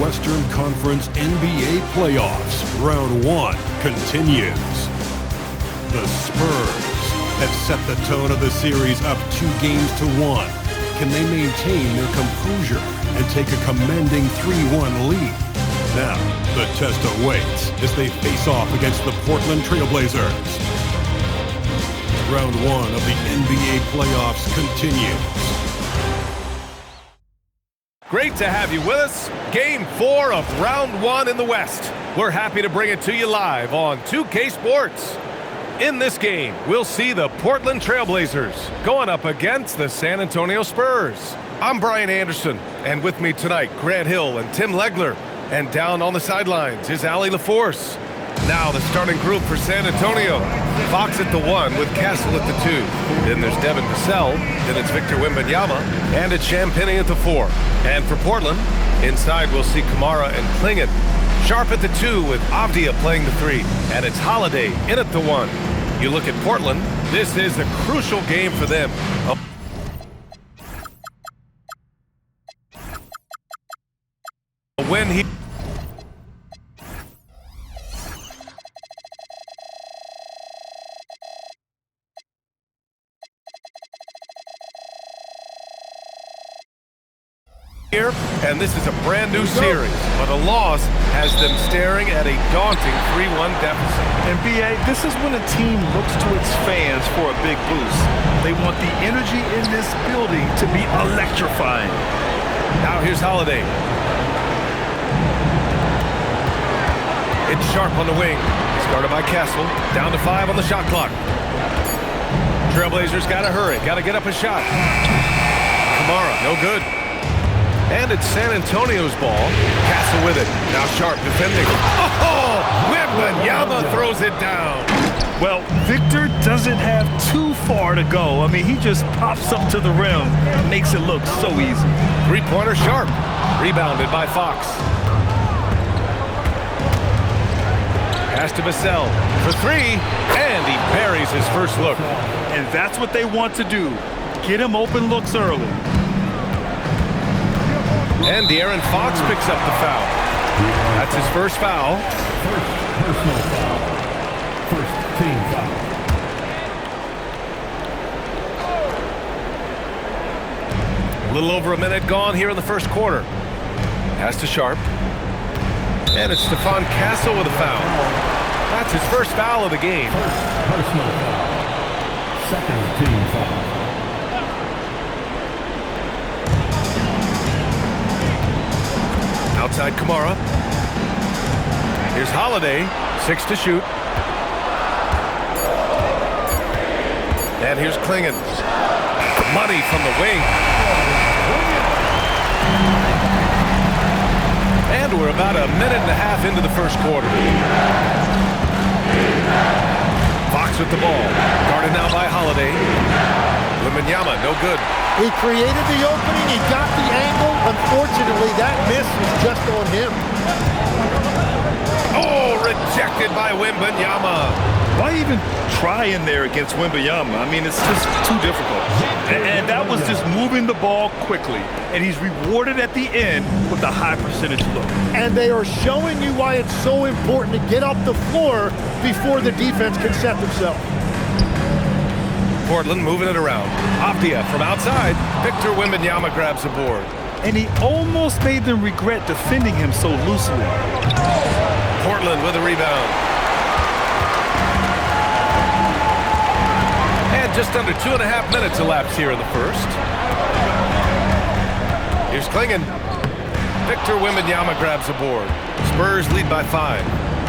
Western Conference NBA playoffs. Round 1 continues. The Spurs have set the tone of the series up 2-1. Can they maintain their composure and take a commanding 3-1 lead? Now, the test awaits as they face off against the Portland Trailblazers. Round 1 of the NBA playoffs continues. Great to have you with us. Game 4 of Round 1 in the West. We're happy to bring it to you live on 2K Sports. In this game, we'll see the Portland Trailblazers going up against the San Antonio Spurs. I'm Brian Anderson, and with me tonight, Grant Hill and Tim Legler. And down on the sidelines is Allie LaForce. Now the starting group for San Antonio. Fox at the 1 with Castle at the 2. Then there's Devin Vassell. Then it's Victor Wembanyama. And it's Champagnie at the 4. And for Portland, inside we'll see Kamara and Klingon. Sharp at the 2 with Avdia playing the 3. And it's Holiday in at the 1. You look at Portland, this is a crucial game for them. When he here, and this is a brand new series, but a loss has them staring at a daunting 3-1 deficit. And B.A., this is when a team looks to its fans for a big boost. They want the energy in this building to be electrifying. Now here's Holiday. It's Sharp on the wing. Started by Castle. Down to 5 on the shot clock. Trailblazers got to hurry. Got to get up a shot. Kamara, no good. And it's San Antonio's ball. Castle with it. Now Sharp defending. Oh! Wembanyama throws it down. Well, Victor doesn't have too far to go. I mean, he just pops up to the rim and makes it look so easy. Three-pointer Sharp. Rebounded by Fox. Pass to Vassell for 3, and he buries his first look. And that's what they want to do. Get him open looks early. And De'Aaron Fox picks up the foul. That's his first foul. First personal foul. First team foul. A little over a minute gone here in the first quarter. Pass to Sharp. And it's Stephon Castle with a foul. That's his first foul of the game. First personal foul. Second team foul. Outside Kamara. Here's Holiday, 6 to shoot. And here's Klingon. Money from the wing. And we're about a minute and a half into the first quarter. Fox with the ball. Guarded now by Holiday. Wembanyama, no good. He created the opening, he got the angle. Unfortunately, that miss was just on him. Oh, rejected by Wembanyama. Why even try in there against Wembanyama? I mean, it's just too difficult. And that was just moving the ball quickly. And he's rewarded at the end with a high percentage look. And they are showing you why it's so important to get off the floor before the defense can set themselves. Portland moving it around. Avdia from outside. Victor Wembanyama grabs the board. And he almost made them regret defending him so loosely. Portland with a rebound. And just under 2.5 minutes elapsed here in the first. Here's Klingon. Victor Wembanyama grabs the board. Spurs lead by 5.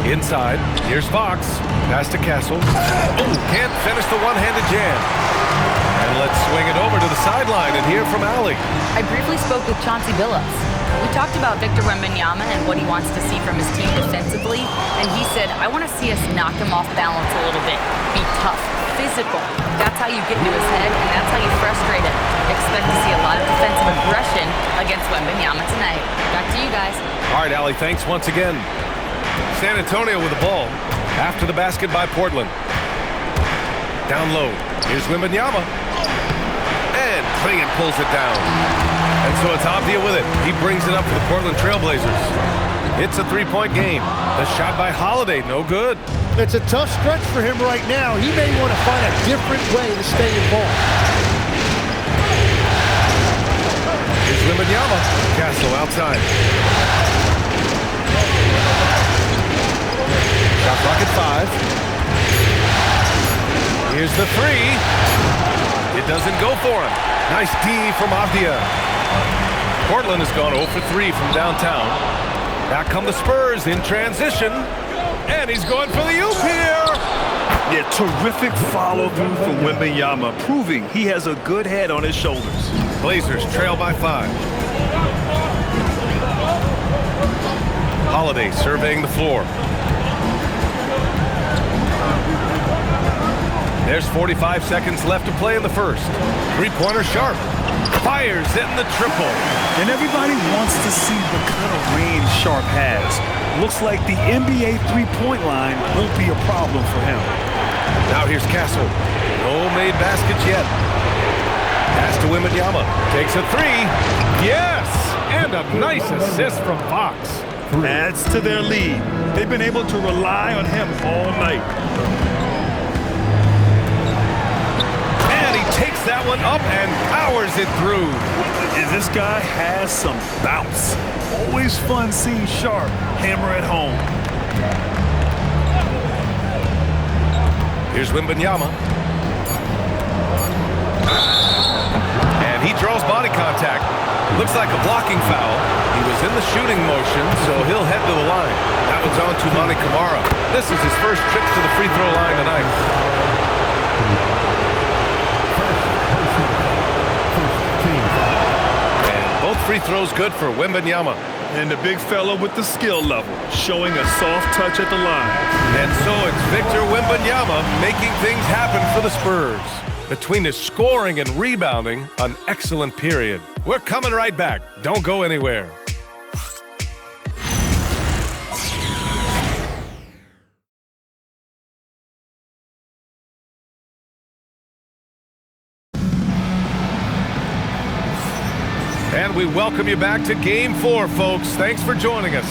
Inside, here's Fox. Pass to Castle. Oh, can't finish the one-handed jam. And let's swing it over to the sideline and hear from Allie. I briefly spoke with Chauncey Billups. We talked about Victor Wembanyama and what he wants to see from his team defensively, and he said, I want to see us knock him off balance a little bit. Be tough, physical. That's how you get into his head, and that's how you frustrate him. Expect to see a lot of defensive aggression against Wembanyama tonight. Back to you guys. All right, Allie, thanks once again. San Antonio with the ball. After the basket by Portland. Down low. Here's Wembanyama. And Klingon pulls it down. And so it's Avdia with it. He brings it up for the Portland Trailblazers. It's a three-point game. The shot by Holiday, no good. It's a tough stretch for him right now. He may want to find a different way to stay involved. Here's Wembanyama. Castle outside. Shot clock at 5. Here's the three. It doesn't go for him. Nice D from Avdia. Portland has gone 0 for 3 from downtown. Back come the Spurs in transition. And he's going for the oop here. Yeah, terrific follow-through from Wembanyama, proving he has a good head on his shoulders. Blazers trail by 5. Holiday surveying the floor. There's 45 seconds left to play in the first. Three-pointer Sharp. Fires in the triple. And everybody wants to see the kind of range Sharp has. Looks like the NBA three-point line won't be a problem for him. Now here's Castle. No made baskets yet. Pass to Wembanyama. Takes a three. Yes! And a nice assist from Fox. Adds to their lead. They've been able to rely on him all night. And he takes that one up and powers it through. This guy has some bounce. Always fun seeing Sharp hammer at home. Here's Wembanyama. And he draws body contact. Looks like a blocking foul. He was in the shooting motion, so he'll head to the line. That one's on to Monty Kamara. This is his first trip to the free throw line tonight. Both free throws good for Wembanyama. And the big fella with the skill level, showing a soft touch at the line. And so it's Victor Wembanyama making things happen for the Spurs. Between his scoring and rebounding, an excellent period. We're coming right back. Don't go anywhere. And we welcome you back to Game 4, folks. Thanks for joining us.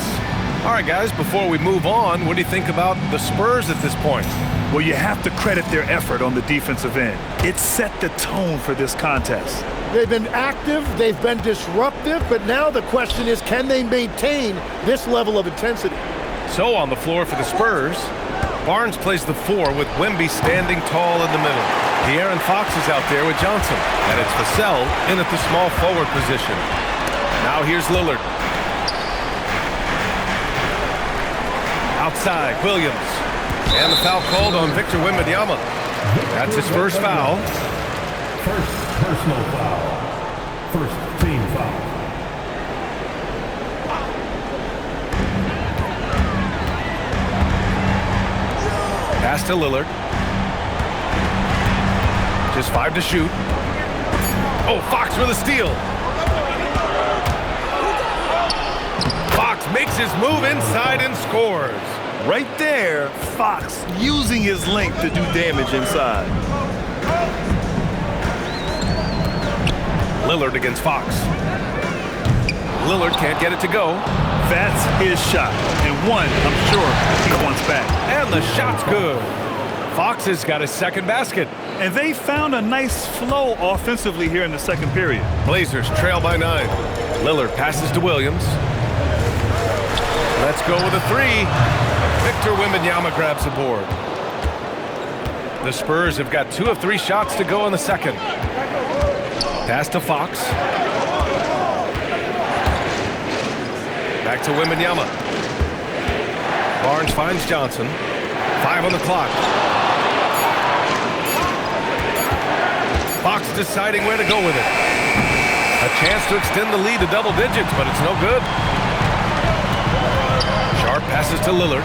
All right, guys, before we move on, what do you think about the Spurs at this point? Well, you have to credit their effort on the defensive end. It set the tone for this contest. They've been active, they've been disruptive, but now the question is, can they maintain this level of intensity? So on the floor for the Spurs, Barnes plays the 4 with Wemby standing tall in the middle. De'Aaron Fox is out there with Johnson, and it's Vassell in at the small forward position. Now here's Lillard. Outside, Williams. And the foul called on Victor Wembanyama. That's his first foul. First personal foul. First team foul. Pass to Lillard. Just 5 to shoot. Oh, Fox with a steal. Fox makes his move inside and scores. Right there, Fox using his length to do damage inside. Lillard against Fox. Lillard can't get it to go. That's his shot, and one I'm sure he wants back. And the shot's good. Fox has got his second basket. And they found a nice flow offensively here in the second period. Blazers trail by 9. Lillard passes to Williams. Let's go with a 3. Victor Wembanyama grabs the board. The Spurs have got 2 of 3 shots to go in the second. Pass to Fox. Back to Wembanyama. Barnes finds Johnson. 5 on the clock. Fox deciding where to go with it. A chance to extend the lead to double digits, but it's no good. Sharp passes to Lillard.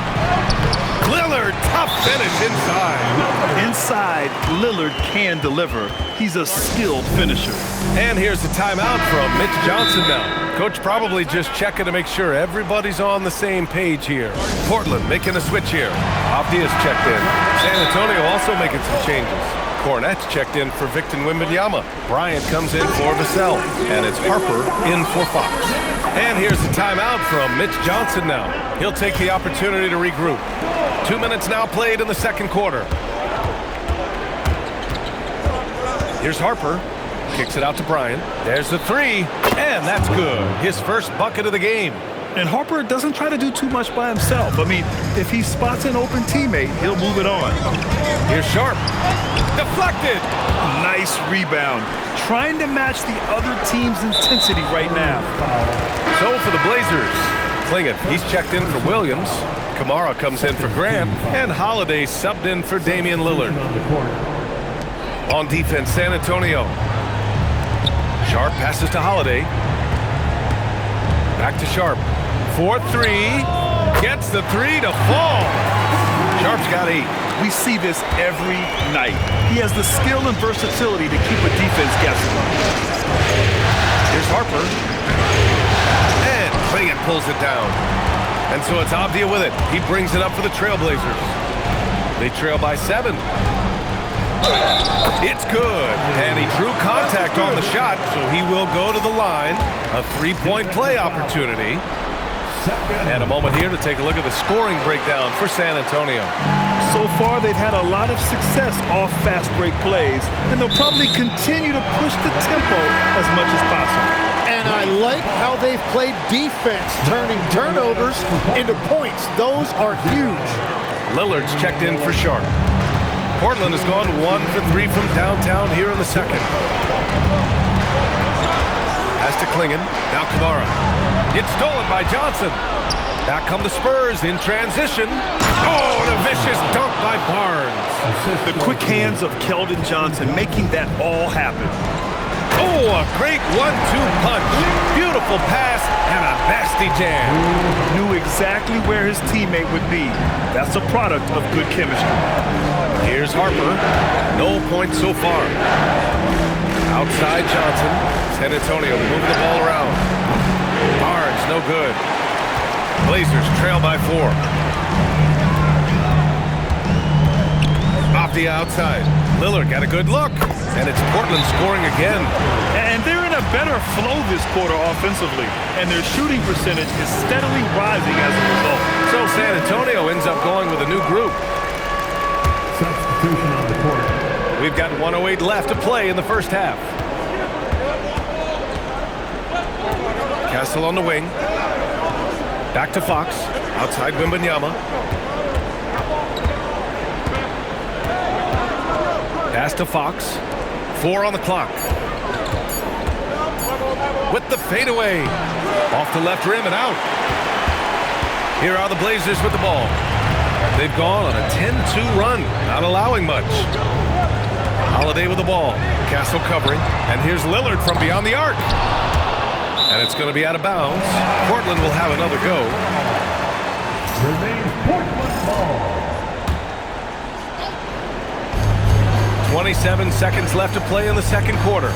Lillard, tough finish inside. Inside, Lillard can deliver. He's a skilled finisher. And here's the timeout from Mitch Johnson now. Coach probably just checking to make sure everybody's on the same page here. Portland making a switch here. Avdia's checked in. San Antonio also making some changes. Cornette's checked in for Victor Wembanyama. Bryant comes in for Vassell. And it's Harper in for Fox. And here's the timeout from Mitch Johnson now. He'll take the opportunity to regroup. 2 minutes now played in the second quarter. Here's Harper. Kicks it out to Bryant. There's the three. And that's good. His first bucket of the game. And Harper doesn't try to do too much by himself. I mean, if he spots an open teammate, he'll move it on. Here's Sharp. Deflected. Nice rebound. Trying to match the other team's intensity right now. So for the Blazers, Klingin, he's checked in for Williams. Kamara comes in for Grant. And Holiday subbed in for Damian Lillard. On defense, San Antonio. Sharp passes to Holiday. Back to Sharp. 4-3. Gets the three to fall. Sharp's got 8. We see this every night. He has the skill and versatility to keep a defense guessing. Here's Harper. And Klingin pulls it down. And so it's Avdia with it. He brings it up for the Trailblazers. They trail by 7. It's good. And he drew contact on the shot, so he will go to the line. A 3-point play opportunity. And a moment here to take a look at the scoring breakdown for San Antonio. So far, they've had a lot of success off fast break plays, and they'll probably continue to push the tempo as much as possible. And I like how they've played defense, turning turnovers into points. Those are huge. Lillard's checked in for Sharp. Portland has gone 1 for 3 from downtown here in the second. Pass to Klingin. Now Kamara. It's stolen by Johnson. Back come the Spurs in transition. Oh, and a vicious dunk by Barnes. The quick hands of Keldon Johnson making that all happen. Oh, a great 1-2 punch. Beautiful pass and a nasty jam. Knew exactly where his teammate would be. That's a product of good chemistry. Here's Harper. No points so far. Outside Johnson. San Antonio moving the ball around. Barnes, no good. Blazers trail by 4. Off the outside. Lillard got a good look. And it's Portland scoring again. And they're in a better flow this quarter offensively. And their shooting percentage is steadily rising as a result. So San Antonio ends up going with a new group. Substitution on the court. We've got 1:08 left to play in the first half. Castle on the wing. Back to Fox. Outside Wembanyama. Pass to Fox. 4 on the clock. With the fadeaway. Off the left rim and out. Here are the Blazers with the ball. They've gone on a 10-2 run, not allowing much. Holiday with the ball. Castle covering. And here's Lillard from beyond the arc. And it's going to be out of bounds. Portland will have another go. Remains Portland ball. 27 seconds left to play in the second quarter.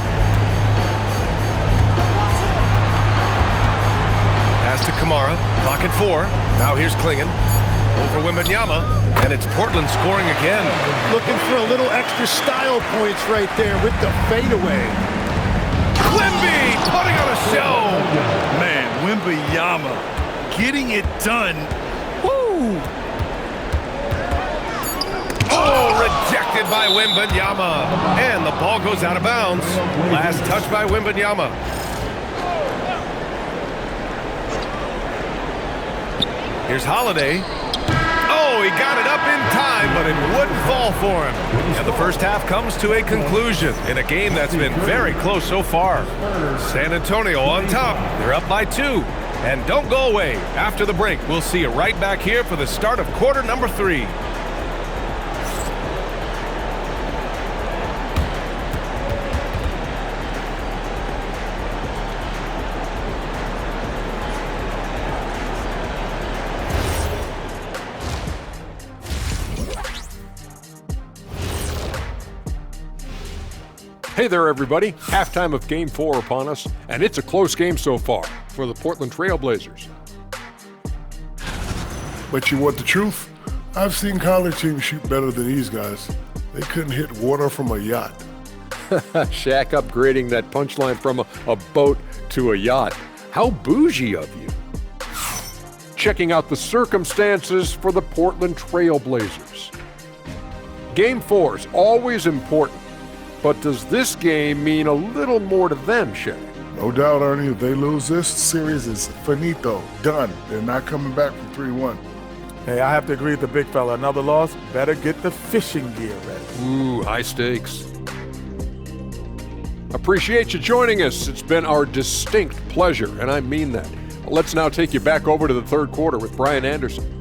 Pass to Kamara. Clock at 4. Now here's Klingin. Over Wembanyama. And it's Portland scoring again. Looking for a little extra style points right there with the fadeaway. Wemby putting on a show. Man, Wembanyama getting it done. Woo! Oh, rejected by Wembanyama. And the ball goes out of bounds. Last touch by Wembanyama. Here's Holiday. Oh, he got it up in time, but it wouldn't fall for him. And the first half comes to a conclusion in a game that's been very close so far. San Antonio on top. They're up by 2. And don't go away. After the break, we'll see you right back here for the start of quarter number 3. Hey there, everybody. Halftime of Game 4 upon us, and it's a close game so far for the Portland Trailblazers. But you want the truth? I've seen college teams shoot better than these guys. They couldn't hit water from a yacht. Shaq upgrading that punchline from a boat to a yacht. How bougie of you. Checking out the circumstances for the Portland Trail Blazers. Game 4 is always important, but does this game mean a little more to them, Shaq? No doubt, Ernie, if they lose this series, it's finito, done. They're not coming back from 3-1. Hey, I have to agree with the big fella. Another loss, better get the fishing gear ready. Ooh, high stakes. Appreciate you joining us. It's been our distinct pleasure, and I mean that. Let's now take you back over to the third quarter with Brian Anderson.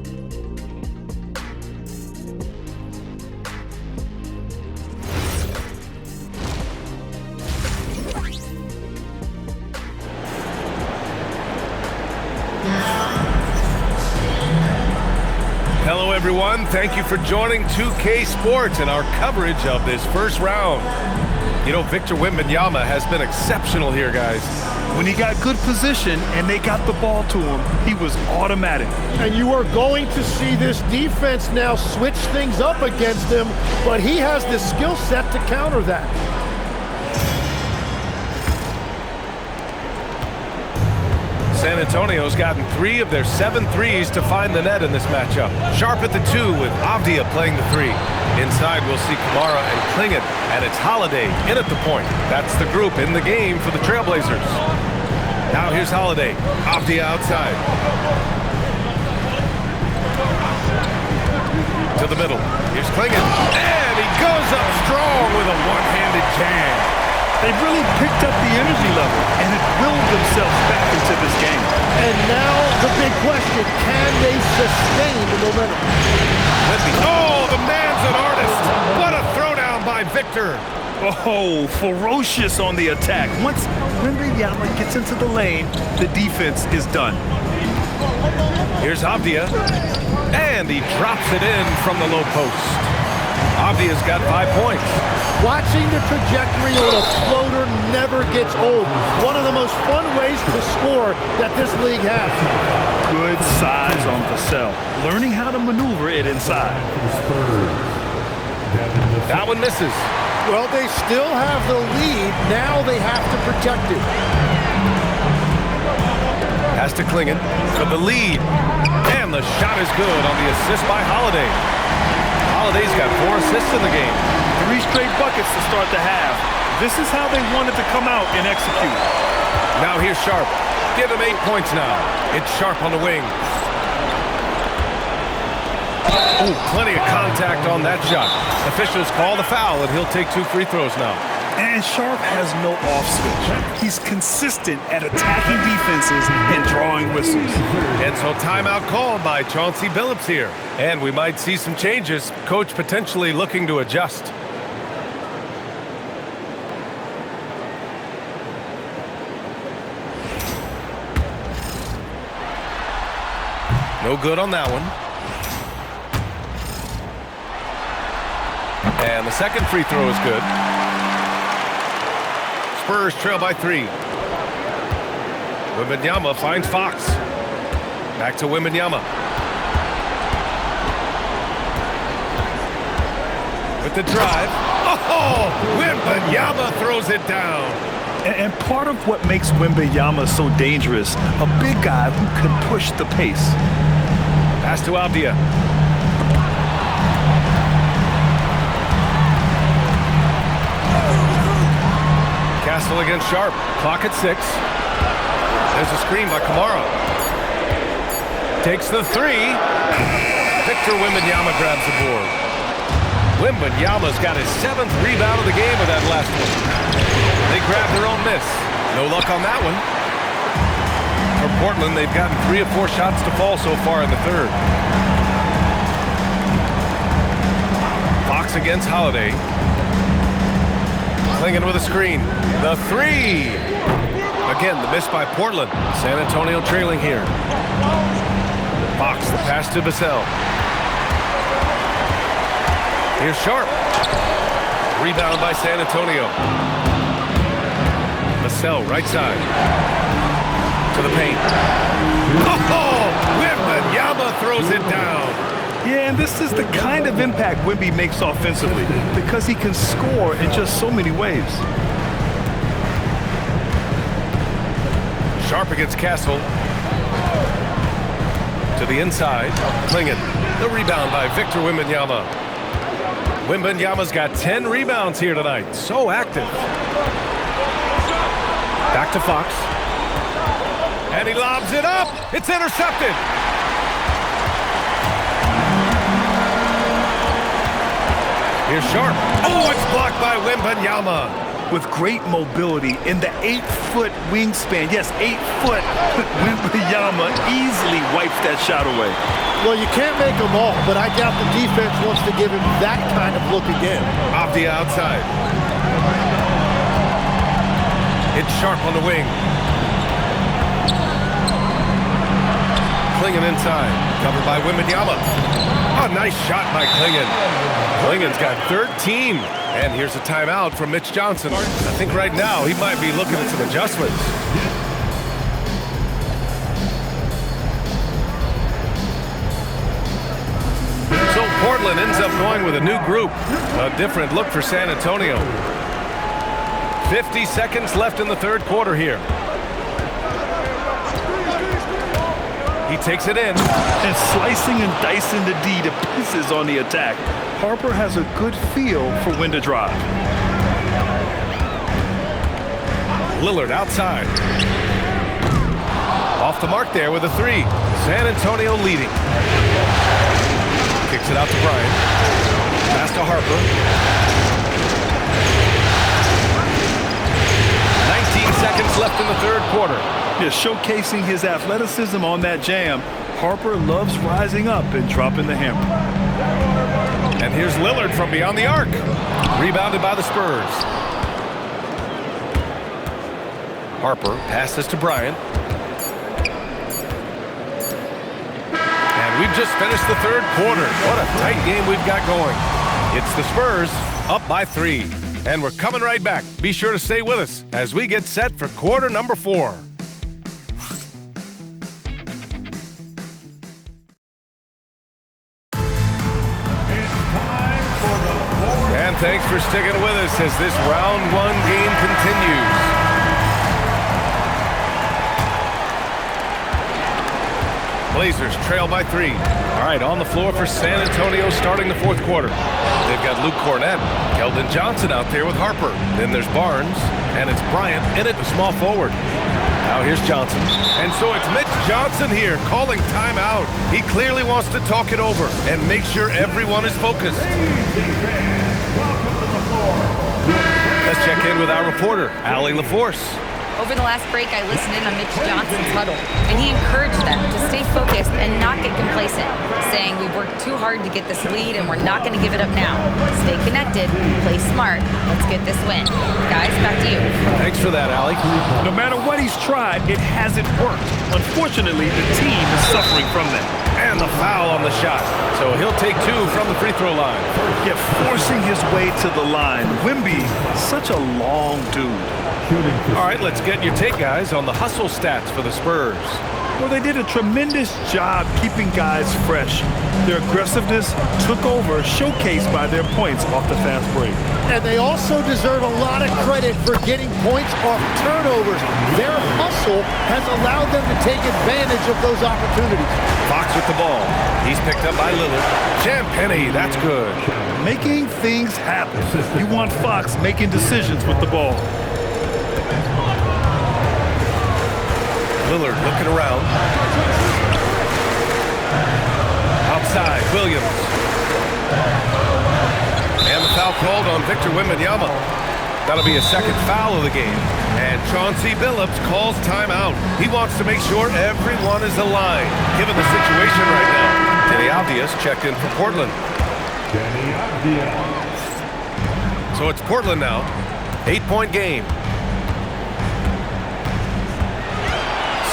Hello, everyone. Thank you for joining 2K Sports and our coverage of this first round. You know, Victor Wembanyama has been exceptional here, guys. When he got good position and they got the ball to him, he was automatic. And you are going to see this defense now switch things up against him, but he has the skill set to counter that. San Antonio's gotten 3 of their 7 threes to find the net in this matchup. Sharp at the 2 with Avdia playing the 3. Inside, we'll see Kamara and Klingon, and it's Holiday in at the point. That's the group in the game for the Trailblazers. Now here's Holiday. Avdia outside. To the middle. Here's Klingon. And he goes up strong with a one-handed jam. They really picked up the energy level and it willed themselves back into this game. And now the big question, can they sustain the momentum? Oh, the man's an artist. What a throwdown by Victor. Oh, ferocious on the attack. Once Wembanyama gets into the lane, the defense is done. Here's Avdia. And he drops it in from the low post. Avdia's got 5 points. Watching the trajectory on a floater never gets old. One of the most fun ways to score that this league has. Good size on Vassell. Learning how to maneuver it inside. That one misses. Well, they still have the lead. Now they have to protect it. Pass to Klingon for the lead. And the shot is good on the assist by Holiday. Holiday's got 4 assists in the game. 3 straight buckets to start the half. This is how they wanted to come out and execute. Now here's Sharp. Give him 8 points now. It's Sharp on the wing. Oh, plenty of contact on that shot. Officials call the foul, and he'll take 2 free throws now. And Sharp has no off switch. He's consistent at attacking defenses and drawing whistles. And so timeout called by Chauncey Billups here. And we might see some changes. Coach potentially looking to adjust. No good on that one. And the second free throw is good. Spurs trail by 3. Wembanyama finds Fox. Back to Wembanyama. With the drive. Oh, Wembanyama throws it down. And part of what makes Wembanyama so dangerous, a big guy who can push the pace. Pass to Avdia. Castle against Sharp. Clock at 6. There's a screen by Kamara. Takes the 3. Victor Wembanyama grabs the board. Wembanyama's got his 7th rebound of the game with that last one. They grab their own miss. No luck on that one. For Portland, they've gotten 3 of 4 shots to fall so far in the third. Fox against Holiday. Klingon with a screen. The 3. Again, the miss by Portland. San Antonio trailing here. Fox, the pass to Vassell. Here's Sharp. Rebound by San Antonio. Vassell, right side. To the paint. Oh! Wembanyama throws it down. Yeah, and this is the kind of impact Wemby makes offensively because he can score in just so many ways. Sharp against Castle. To the inside. Klingon. The rebound by Victor Wembanyama. Wembanyama's got 10 rebounds here tonight. So active. Back to Fox. And he lobs it up. It's intercepted. Here's Sharp. Oh, it's blocked by Wembanyama. With great mobility in the 8-foot wingspan. Yes, 8 foot. Wembanyama easily wipes that shot away. Well, you can't make them all, but I doubt the defense wants to give him that kind of look again. Off the outside. It's Sharp on the wing. Klingon inside. Covered by Wembanyama. Oh, nice shot by Klingon. Klingon's got 13. And here's a timeout from Mitch Johnson. I think right now he might be looking at some adjustments. So Portland ends up going with a new group. A different look for San Antonio. 50 seconds left in the third quarter here. He takes it in. And slicing and dicing the D to pieces on the attack. Harper has a good feel for when to drive. Lillard outside. Off the mark there with a three. San Antonio leading. Kicks it out to Bryant. Pass to Harper. 19 seconds left in the third quarter. Yeah, showcasing his athleticism on that jam. Harper loves rising up and dropping the hammer. And here's Lillard from beyond the arc. Rebounded by the Spurs. Harper passes to Bryant. And we've just finished the third quarter. What a tight game we've got going. It's the Spurs up by 3. And we're coming right back. Be sure to stay with us as we get set for quarter number 4. Thanks for sticking with us as this round 1 game continues. Blazers trail by 3. All right, on the floor for San Antonio starting the fourth quarter. They've got Luke Cornett, Keldon Johnson out there with Harper. Then there's Barnes, and it's Bryant in it, the small forward. Now here's Johnson. And so it's Mitch Johnson here calling timeout. He clearly wants to talk it over and make sure everyone is focused. Let's check in with our reporter, Allie LaForce. Over the last break, I listened in on Mitch Johnson's huddle, and he encouraged them to stay focused and not get complacent, saying we worked too hard to get this lead and we're not going to give it up now. Stay connected, play smart, let's get this win. Guys, back to you. Thanks for that, Allie. No matter what he's tried, it hasn't worked. Unfortunately, the team is suffering from that. And the foul on the shot. So he'll take 2 from the free throw line. Yeah, forcing his way to the line. Wemby, such a long dude. All right, let's get your take, guys, on the hustle stats for the Spurs. Well, they did a tremendous job keeping guys fresh. Their aggressiveness took over, showcased by their points off the fast break. And they also deserve a lot of credit for getting points off turnovers. Their hustle has allowed them to take advantage of those opportunities. Fox with the ball. He's picked up by Lillard. Champagnie, that's good. Making things happen. You want Fox making decisions with the ball. Lillard looking around. Outside, Williams. And the foul called on Victor Wembanyama. That'll be a second foul of the game. And Chauncey Billups calls timeout. He wants to make sure everyone is aligned, given the situation right now. Kenny Avdias checked in for Portland. So it's Portland now. 8-point game.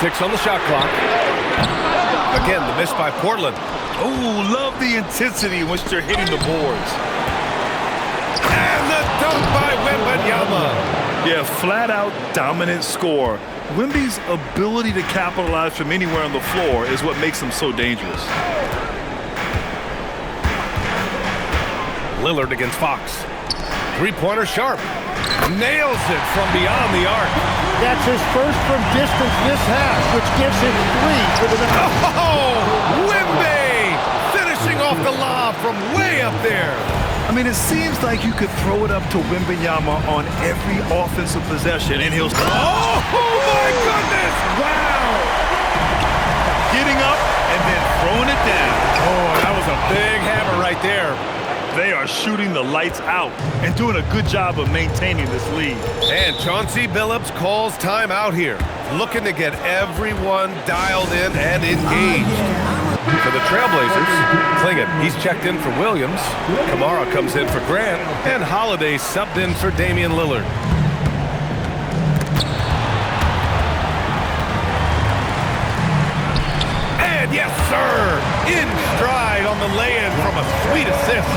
6 on the shot clock. Again, the miss by Portland. Oh, love the intensity in which they're hitting the boards. And the dunk by Wembanyama. Yeah, flat-out dominant score. Wemby's ability to capitalize from anywhere on the floor is what makes him so dangerous. Lillard against Fox. Three-pointer Sharp. Nails it from beyond the arc. That's his first from distance this half, which gives him 3 for the night. Oh, Wimby! Finishing off the lob from way up there. I mean, it seems like you could throw it up to Wembanyama on every offensive possession, and he'll... Oh, my goodness! Wow! Getting up and then throwing it down. Oh, that was a big hammer right there. They are shooting the lights out and doing a good job of maintaining this lead. And Chauncey Billups calls timeout here, looking to get everyone dialed in and engaged. For the Trailblazers, Klingett, he's checked in for Williams. Kamara comes in for Grant, and Holiday subbed in for Damian Lillard. And yes, sir, in stride on the lay-in from a sweet assist.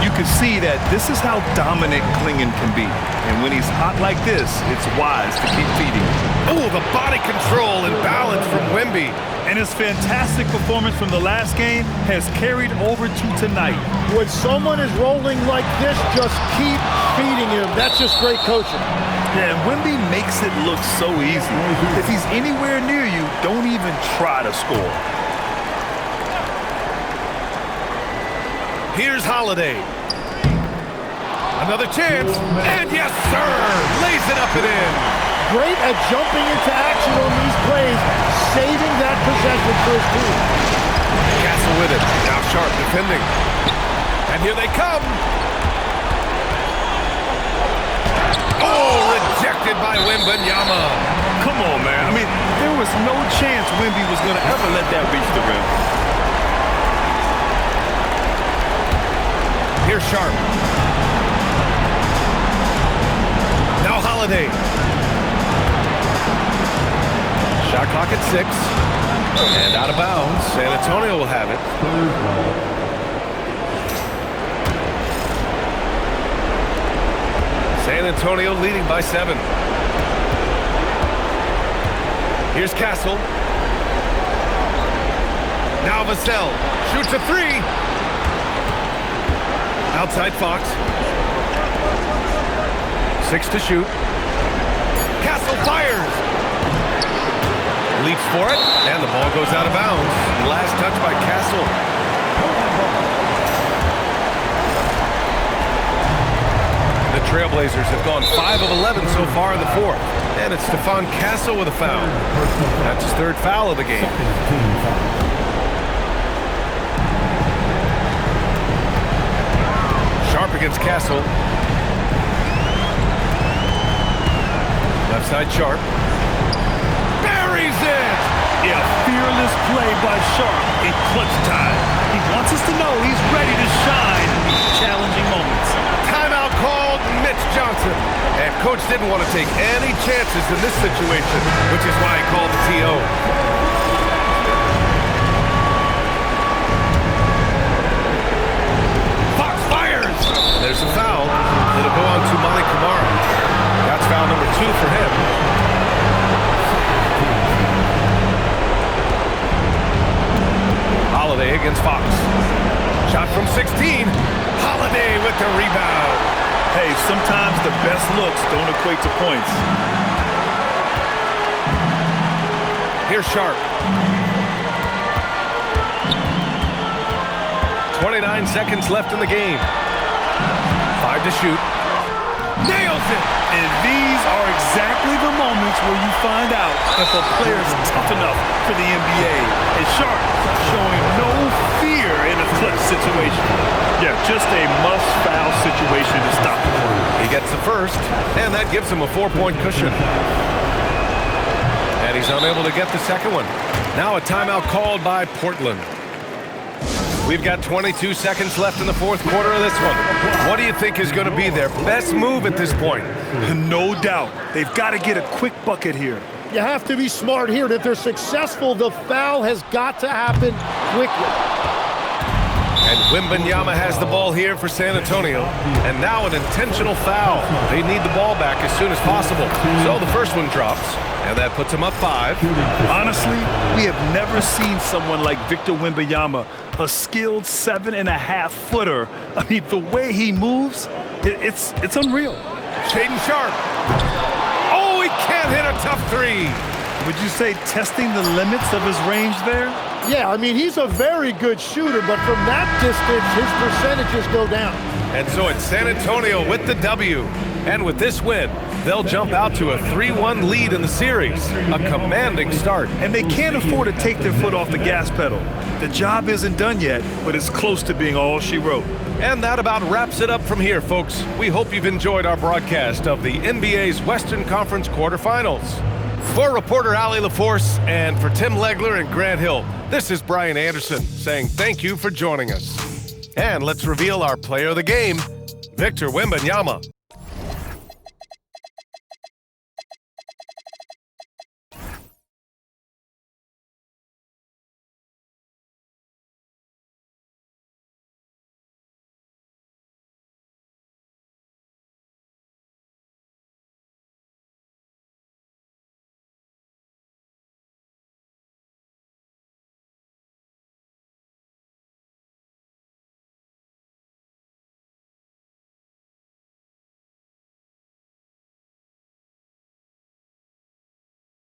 You can see that this is how dominant Klingett can be. And when he's hot like this, it's wise to keep feeding him. Oh, the body control and balance from Wemby. And his fantastic performance from the last game has carried over to tonight. When someone is rolling like this, just keep feeding him. That's just great coaching. Yeah, and Wemby makes it look so easy. If he's anywhere near you, don't even try to score. Here's Holiday. Another chance, and yes, sir, lays it up and in. Great at jumping into action on these plays, saving that possession for his team. Castle with it, now Sharp defending. And here they come. Oh, rejected by Wembanyama. Come on, man. I mean, there was no chance Wemby was going to ever let that reach the rim. Here's Sharp. Now Holiday. Shot clock at 6. And out of bounds. San Antonio will have it. San Antonio leading by 7. Here's Castle. Now Vassell shoots a 3. Outside Fox. 6 to shoot. Castle fires. Leaps for it, and the ball goes out of bounds. Last touch by Castle. The Trailblazers have gone 5 of 11 so far in the 4th. And it's Stephon Castle with a foul. That's his 3rd foul of the game. Sharp against Castle. Left side Sharp. Buries it! Yeah, fearless play by Sharp in clutch time. He wants us to know he's ready to shine in these challenging moments. Timeout called Mitch Johnson. And coach didn't want to take any chances in this situation, which is why he called the TO. Fox fires! There's a foul. It'll go on to Malik Kamara. That's foul number 2 for him. Holiday against Fox. Shot from 16. Holiday with the rebound. Hey, sometimes the best looks don't equate to points. Here's Sharp. 29 seconds left in the game. 5 to shoot. Nails it! And these are exactly the moments where you find out if a player is tough enough for the NBA. And Sharp showing no fear in a clutch situation. Yeah, just a must-foul situation to stop the play. He gets the first, and that gives him a 4-point cushion. And he's unable to get the second one. Now a timeout called by Portland. We've got 22 seconds left in the 4th quarter of this one. What do you think is going to be their best move at this point? No doubt. They've got to get a quick bucket here. You have to be smart here. If they're successful, the foul has got to happen quickly. And Wembanyama has the ball here for San Antonio. And now an intentional foul. They need the ball back as soon as possible. So the first one drops, and that puts them up 5. Honestly, we have never seen someone like Victor Wembanyama a skilled 7.5-footer. I mean, the way he moves, it's unreal. Shaden Sharp. Oh, he can't hit a tough three. Would you say testing the limits of his range there? Yeah, I mean, he's a very good shooter, but from that distance, his percentages go down. And so it's San Antonio with the W. And with this win, they'll jump out to a 3-1 lead in the series. A commanding start. And they can't afford to take their foot off the gas pedal. The job isn't done yet, but it's close to being all she wrote. And that about wraps it up from here, folks. We hope you've enjoyed our broadcast of the NBA's Western Conference quarterfinals. For reporter Allie LaForce and for Tim Legler and Grant Hill, this is Brian Anderson saying thank you for joining us. And let's reveal our player of the game, Victor Wembanyama.